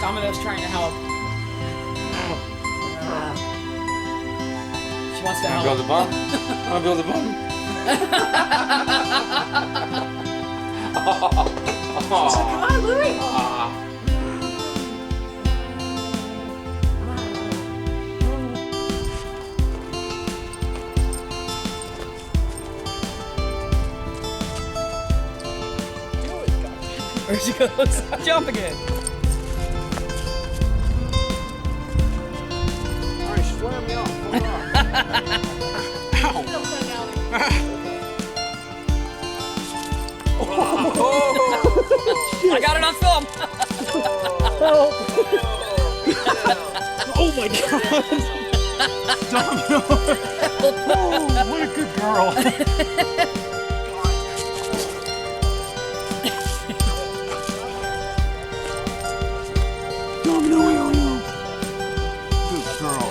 Domino's trying to help. She wants to help. Build a bun. I'll build a bun. Come on, Louie. There she goes. Jump again. Alright, she's flying me off. Ow! I got it on film. Oh my god! Domino! Oh, what a good girl! Domino, good girl.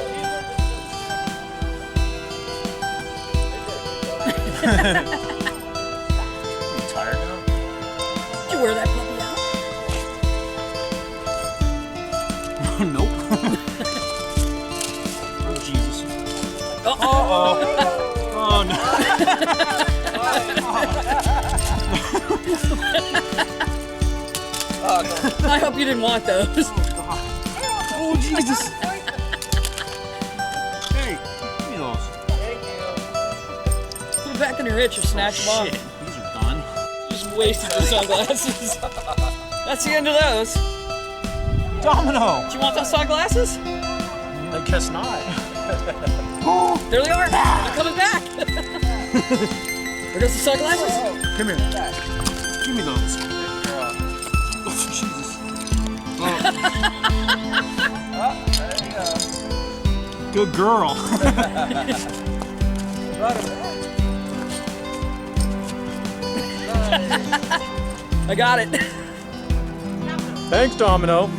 Are you tired now? Did you wear that puppy out? Nope. Oh, Jesus. Uh-oh. Oh, no. I hope you didn't want those. Oh, Jesus. Hey, give me those. Put it back in your hitch or snatch them Shit, off. these are done. Just wasted your sunglasses. That's the end of those. Domino! Do you want those sunglasses? I guess not. There they are. They're coming back. There goes the sunglasses. Come here. Give me those. Oh, Jesus. Good girl. I got it. Thanks, Domino.